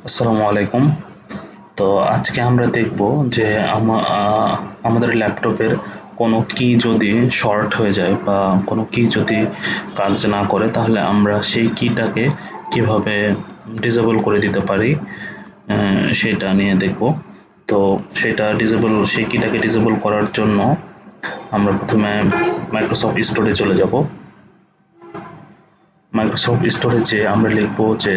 আসসালামু আলাইকুম। তো আজকে আমরা দেখব যে আমাদের ল্যাপটপের কোনো কি যদি শর্ট হয়ে যায় বা কোনো কি যদি কাজ না করে, তাহলে আমরা সেই কিটাকে কিভাবে ডিসেবল করে দিতে পারি সেটা নিয়ে দেখব। তো সেই কিটাকে ডিসেবল করার জন্য আমরা প্রথমে মাইক্রোসফট স্টোরে চলে যাব। মাইক্রোসফট স্টোরে যে আমরা লিখব যে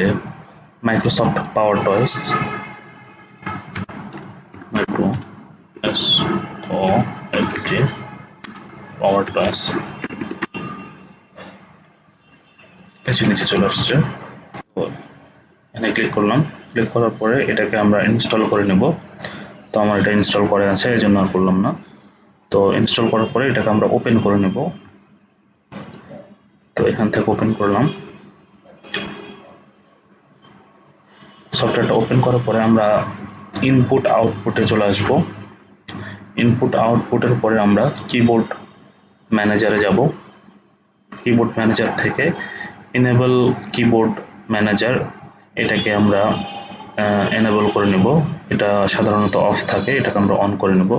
Microsoft PowerToys, micro SOFT PowerToys, নিচে চলে আসছে। তো এখানে ক্লিক করলাম। ক্লিক করার পরে এটাকে আমরা ইনস্টল করে নেব। তো আমার এটা ইনস্টল করে আছে, এই জন্য আর করলাম না। তো ইনস্টল করার পরে এটাকে আমরা ওপেন করে নেব। তো এখান থেকে ওপেন করলাম। সফটওয়্যারটা ওপেন করার পরে আমরা ইনপুট আউটপুটে চলে আসব। ইনপুট আউটপুটের পরে আমরা কিবোর্ড ম্যানেজারে যাব। কিবোর্ড ম্যানেজার থেকে এনেবল কিবোর্ড ম্যানেজার, এটাকে আমরা এনেবল করে নেব। এটা সাধারণত অফ থাকে, এটাকে আমরা অন করে নেব।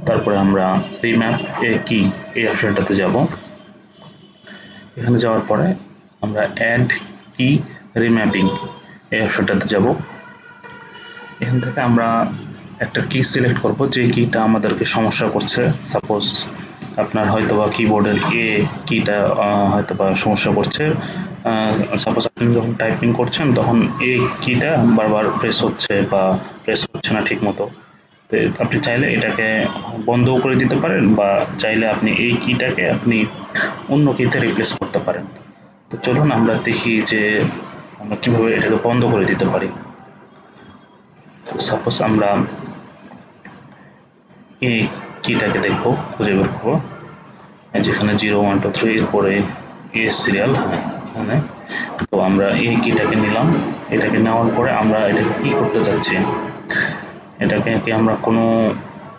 তারপরে আমরা রিম্যাপ এ কি এই অপশনটাতে যাব। এখানে যাওয়ার পরে আমরা অ্যাড কি রিম্যাপিং এই অপশনটাতে যাব। এখান থেকে আমরা একটা কি সিলেক্ট করব, যে কিটা আমাদেরকে সমস্যা করছে। সাপোজ আপনার হয়তোবা কিবোর্ডের এ কিটা হয়তোবা সমস্যা করছে। সাপোজ আপনি যখন টাইপিং করছেন তখন এ কিটা বারবার প্রেস হচ্ছে বা প্রেস হচ্ছে না ঠিক মতো। তো আপনি চাইলে এটাকে বন্ধও করে দিতে পারেন, বা চাইলে আপনি এই কিটাকে আপনি অন্য কিতে রিপ্লেস করতে পারেন। তো চলুন আমরা দেখি যে আমরা কিভাবে এটাকে বন্ধ করে দিতে পারি। সাপোজ আমরা এই কিটাকে দেখবো, খুঁজে বের করবো, যেখানে 0 1 2 3 এরপরে এ সিরিয়াল, এখানে। তো আমরা এই কিটাকে নিলাম। এটাকে নেওয়ার পরে আমরা এটাকে কি করতে চাচ্ছি, এটাকে কি আমরা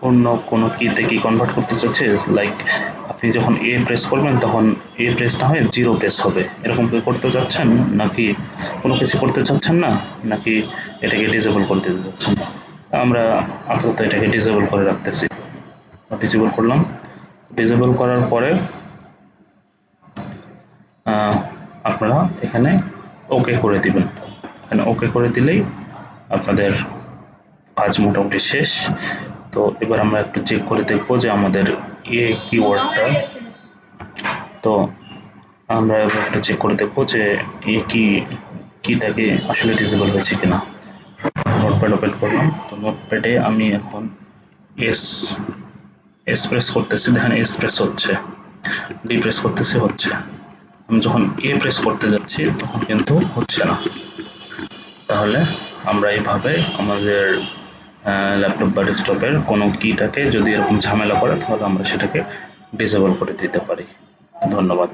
অন্য কোনো কিতে কি কনভার্ট করতে চাচ্ছি। লাইক আপনি যখন এ প্রেস করবেন তখন এ প্রেস না হয়ে 0 প্রেস হবে, এরকম কি করতে চাচ্ছেন, নাকি কোনো কিছু করতে চাচ্ছেন না, নাকি এটাকে ডিসেবল করে দিতে চাচ্ছেন। আমরা আপাতত এটাকে ডিসেবল করে রাখতেছি। ডিসেবল করলাম। ডিসেবল করার পরে আপনারা এখানে ওকে করে দিবেন। এখানে ওকে করে দিলেই আপনাদের কাজ মোটামুটি শেষ। তো এবার আমরা একটু চেক করে দেখবো যে আমাদের এ কিওয়ার্ডটা, তো আমরা এবার একটু চেক করে দেখবো যে এ কিটাকে আসলে ডিসেবল হয়েছে কিনা। নোটপ্যাড ওপেন করলাম। তো নোটপ্যাডে আমি এখন এস প্রেস করতেছি, দেখেন এস প্রেস হচ্ছে, ডি প্রেস করতেছি, হচ্ছে। আমি যখন এ প্রেস করতে যাচ্ছি তখন কিন্তু হচ্ছে না। তাহলে আমরা এইভাবে আমাদের ল্যাপটপ বা ডেস্কটপের কোনো কিটাকে যদি এরকম ঝামেলা করে, তাহলে আমরা সেটাকে ডিসেবল করে দিতে পারি। ধন্যবাদ।